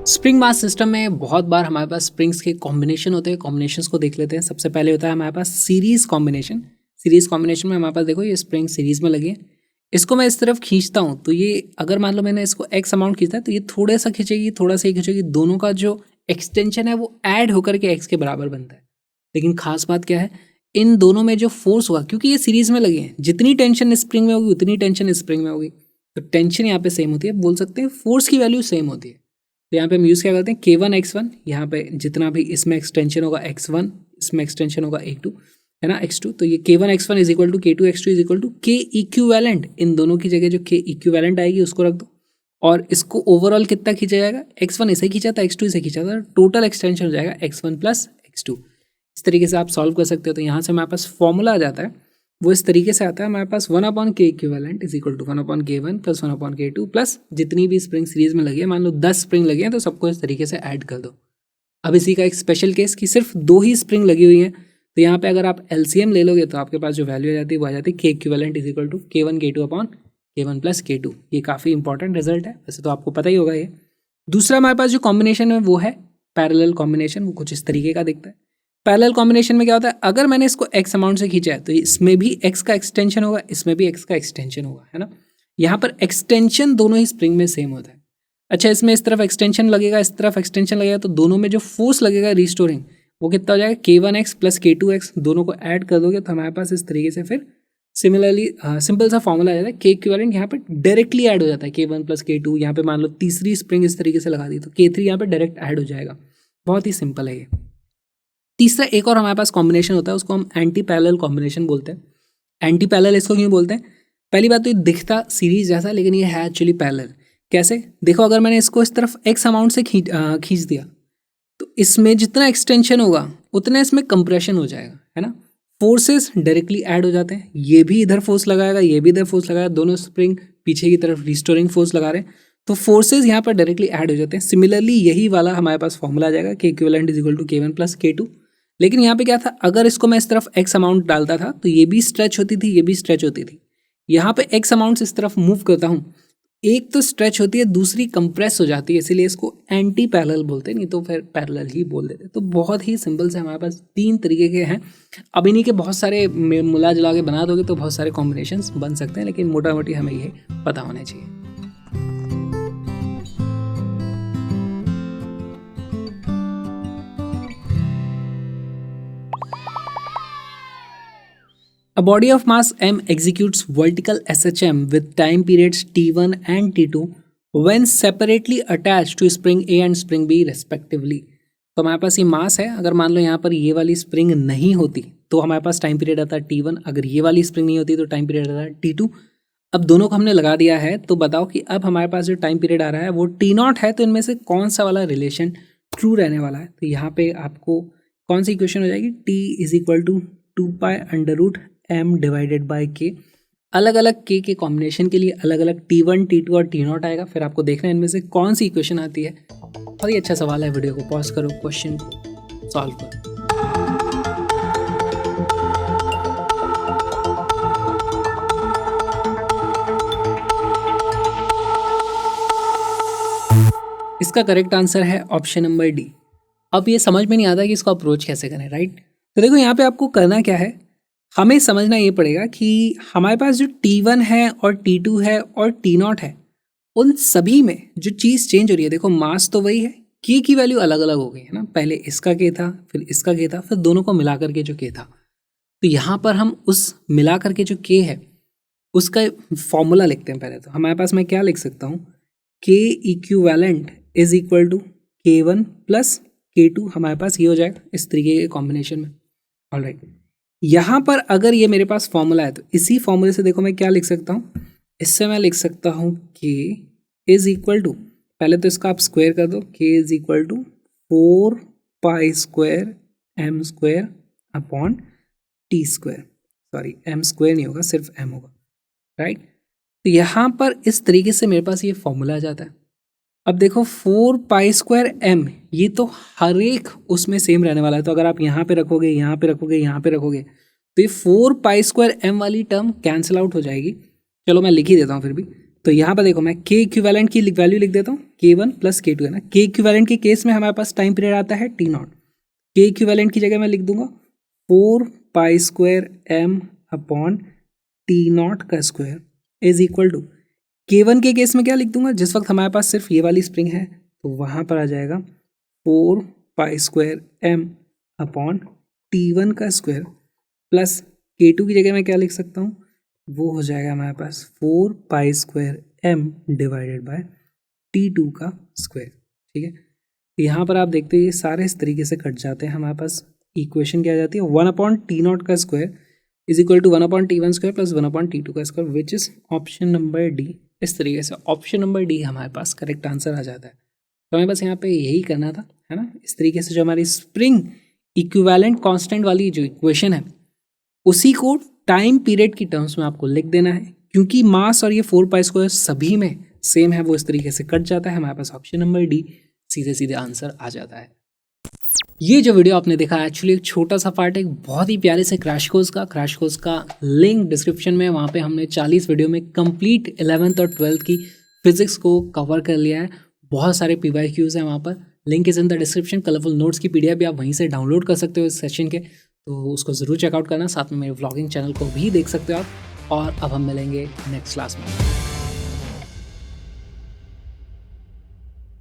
Spring mass system में बहुत बार हमारे पास स्प्रिंग्स के कॉम्बिनेशन होते हैं। कॉम्बिनेशंस को देख लेते हैं। सबसे पहले होता है हमारे पास सीरीज कॉम्बिनेशन। सीरीज कॉम्बिनेशन में हमारे पास देखो ये स्प्रिंग सीरीज में लगी है। इसको मैं इस तरफ खींचता हूँ तो ये अगर मान लो मैंने इसको एक्स अमाउंट खींचा है तो ये थोड़ा सा खींचेगी, थोड़ा सा ही खींचेगी, दोनों का जो एक्सटेंशन है वो ऐड होकर के एक्स के बराबर बनता है। लेकिन खास बात क्या है, इन दोनों में जो फोर्स होगा, क्योंकि ये सीरीज में लगे हैं, जितनी टेंशन स्प्रिंग में होगी उतनी टेंशन स्प्रिंग में होगी, तो टेंशन यहाँ पे सेम होती है। बोल सकते हैं फोर्स की वैल्यू सेम होती है। तो यहाँ पे हम यूज़ क्या करते हैं, K1 X1, यहाँ पे जितना भी इसमें एक्सटेंशन होगा X1, इसमें एक्सटेंशन होगा A2, है ना, X2, तो ये K1 X1 is equal to K2 X2 is equal to K equivalent. इन दोनों की जगह जो K इक्विवेलेंट आएगी उसको रख दो, और इसको ओवरऑल कितना खींचा जाएगा, X1 इसे खींचा था, X2 इसे खींचा था, टोटल एक्सटेंशन हो जाएगा X1 प्लस X2। इस तरीके से आप सॉल्व कर सकते हो। तो यहाँ से हमारे पास फॉर्मूला आ जाता है, वो इस तरीके से आता है हमारे पास 1/K equivalent is equal to 1/K1 plus 1/K2 plus जितनी भी स्प्रिंग सीरीज में लगी है, मान लो 10 स्प्रिंग लगी हैं तो सबको इस तरीके से ऐड कर दो। अब इसी का एक स्पेशल केस कि सिर्फ 2 ही स्प्रिंग लगी हुई हैं, तो यहाँ पे अगर आप LCM ले लोगे तो आपके पास जो वैल्यू आ जाती है वो आ जाती है K equivalent is equal to K1 K2/K1 plus K2। ये काफ़ी इंपॉर्टेंट रिजल्ट है, वैसे तो आपको पता ही होगा ये। दूसरा हमारे पास जो कॉम्बिनेशन है वो है पैरेलल कॉम्बिनेशन। वो कुछ इस तरीके का दिखता है। पैरेलल कॉम्बिनेशन में क्या होता है, अगर मैंने इसको x अमाउंट से खींचा है तो इसमें भी x का एक्सटेंशन होगा, इसमें भी x का एक्सटेंशन होगा, है ना। यहाँ पर एक्सटेंशन दोनों ही स्प्रिंग में सेम होता है। अच्छा, इसमें इस तरफ एक्सटेंशन लगेगा, इस तरफ एक्सटेंशन लगेगा, तो दोनों में जो फोर्स लगेगा रिस्टोरिंग, वो कितना हो जाएगा, K1x प्लस K2x। दोनों को ऐड कर दोगे तो हमारे पास इस तरीके से फिर सिमिलरली सिंपल सा फॉर्मूला आ जाता है। K इक्विवेलेंट यहाँ पे डायरेक्टली ऐड हो जाता है, K1 प्लस K2। यहाँ पे मान लो तीसरी स्प्रिंग इस तरीके से लगा दी तो K3 यहाँ पे डायरेक्ट ऐड हो जाएगा। बहुत ही सिंपल है ये। तीसरा एक और हमारे पास कॉम्बिनेशन होता है, उसको हम एंटी पैरेलल कॉम्बिनेशन बोलते हैं। एंटी पैरेलल इसको क्यों बोलते हैं, पहली बात तो ये दिखता सीरीज जैसा, लेकिन ये है एक्चुअली पैरेलल। कैसे, देखो अगर मैंने इसको इस तरफ एक्स अमाउंट से खींच दिया तो इसमें जितना एक्सटेंशन होगा उतना इसमें कंप्रेशन हो जाएगा, है ना। फोर्सेस डायरेक्टली ऐड हो जाते हैं, ये भी इधर फोर्स लगाएगा, ये भी इधर फोर्स लगाएगा, दोनों स्प्रिंग पीछे की तरफ रिस्टोरिंग फोर्स लगा रहे हैं, तो फोर्सेज यहाँ पर डायरेक्टली ऐड हो जाते हैं। सिमिलरली यही वाला हमारे पास फॉर्मूला आ जाएगा, K equivalent is equal to K1 plus K2। लेकिन यहाँ पे क्या था, अगर इसको मैं इस तरफ x अमाउंट डालता था तो ये भी स्ट्रेच होती थी, ये भी स्ट्रेच होती थी। यहाँ पे x अमाउंट इस तरफ मूव करता हूँ, एक तो स्ट्रेच होती है, दूसरी कंप्रेस हो जाती है, इसीलिए इसको एंटी पैरेलल बोलते हैं, नहीं तो फिर पैरेलल ही बोल देते। तो बहुत ही सिंपल से हमारे पास 3 तरीके के हैं। अब इन्हीं के बहुत सारे मिला जुला के बना दोगे तो बहुत सारे कॉम्बिनेशंस बन सकते हैं, लेकिन मोटा मोटी हमें ये पता होना चाहिए। A body of mass m executes vertical SHM with time periods T1 and T2 when separately attached to spring A and spring B respectively। तो हमारे पास ये मास है, अगर मान लो यहाँ पर ये वाली स्प्रिंग नहीं होती तो हमारे पास टाइम पीरियड आता है T1, अगर ये वाली स्प्रिंग नहीं होती तो टाइम पीरियड आता है T2। अब दोनों को हमने लगा दिया है, तो बताओ कि अब हमारे पास जो टाइम पीरियड आ रहा है वो T0 है, तो इनमें से कौन सा वाला रिलेशन ट्रू रहने वाला है। तो यहाँ पे आपको कौन सी इक्वेशन हो जाएगी, T is equal to 2π√m divided by K। अलग अलग K के कॉम्बिनेशन के लिए अलग अलग T1, T2 और T0 आएगा। फिर आपको देखना है इनमें से कौन सी इक्वेशन आती है। बहुत ही अच्छा सवाल है, वीडियो को पॉज करो, क्वेश्चन को सॉल्व करो। इसका करेक्ट आंसर है ऑप्शन नंबर डी। अब ये समझ में नहीं आता कि इसको अप्रोच कैसे करें, राइट। तो देखो यहाँ पे आपको करना क्या है, हमें समझना ये पड़ेगा कि हमारे पास जो T1 है और T2 है और T0 है, उन सभी में जो चीज़ चेंज हो रही है, देखो मास तो वही है, K की वैल्यू अलग अलग हो गई है ना। पहले इसका K था, फिर इसका K था, फिर दोनों को मिला करके जो K था। तो यहाँ पर हम उस मिला करके जो K है उसका फॉर्मूला लिखते हैं। पहले तो हमारे पास मैं क्या लिख सकता हूँ, K equivalent is equal to K1 plus K2। हमारे पास ये हो जाएगा इस तरीके के कॉम्बिनेशन में। ऑलराइट, यहाँ पर अगर ये मेरे पास फॉर्मूला है तो इसी फॉर्मूले से देखो मैं क्या लिख सकता हूँ, इससे मैं लिख सकता हूँ K इज इक्वल टू, पहले तो इसका आप स्क्वायर कर दो, K is equal to 4π² m square upon T square. Sorry, m square नहीं होगा, सिर्फ m होगा, राइट। तो यहाँ पर इस तरीके से मेरे पास ये फॉर्मूला आ जाता है। अब देखो 4π² m, ये तो हर एक उसमें सेम रहने वाला है। तो अगर आप यहाँ पे रखोगे, यहाँ पे रखोगे, यहाँ पे रखोगे, तो ये 4π² m वाली टर्म कैंसिल आउट हो जाएगी। चलो मैं लिख ही देता हूँ फिर भी। तो तो यहाँ पर देखो मैं के इक्विवेलेंट की वैल्यू लिख देता हूँ, K1 प्लस K2 है ना। के इक्विवेलेंट के केस में हमारे पास टाइम पीरियड आता है T0। के इक्विवेलेंट की जगह मैं लिख दूंगा 4π² m अपॉन T0 का square is equal to K1 के केस में क्या लिख दूंगा, जिस वक्त हमारे पास सिर्फ ये वाली स्प्रिंग है तो वहाँ पर आ जाएगा 4π² m अपॉन T1 का स्क्वायर प्लस K2 की जगह मैं क्या लिख सकता हूँ, वो हो जाएगा हमारे पास 4π² m डिवाइडेड बाय T2 का स्क्वायर। ठीक है, तो यहाँ पर आप देखते हैं ये सारे इस तरीके से कट जाते हैं, हमारे पास इक्वेशन क्या आ जाती है 1/T0 का square is equal to 1/T1 square plus 1/T2 का square which is option number D. इस तरीके से ऑप्शन नंबर डी हमारे पास करेक्ट आंसर आ जाता है। तो हमें बस यहाँ पे यही करना था, है ना। इस तरीके से जो हमारी स्प्रिंग इक्विवेलेंट कांस्टेंट वाली जो इक्वेशन है उसी को टाइम पीरियड की टर्म्स में आपको लिख देना है, क्योंकि मास और ये 4π² सभी में सेम है, वो इस तरीके से कट जाता है। हमारे पास ऑप्शन नंबर डी सीधे सीधे आंसर आ जाता है। ये जो वीडियो आपने देखा एक्चुअली एक छोटा सा पार्ट है एक बहुत ही प्यारे से क्रैश कोर्स का लिंक डिस्क्रिप्शन में, वहाँ पे हमने 40 वीडियो में कंप्लीट 11th और 12th की फिजिक्स को कवर कर लिया है। बहुत सारे PYQs हैं वहाँ पर, link is in the description. Colourful notes की PDF भी आप वहीं से डाउनलोड कर सकते हो इस सेशन के, तो उसको ज़रूर चेकआउट करना। साथ में मेरे व्लॉगिंग चैनल को भी देख सकते हो आप। और अब हम मिलेंगे नेक्स्ट क्लास में।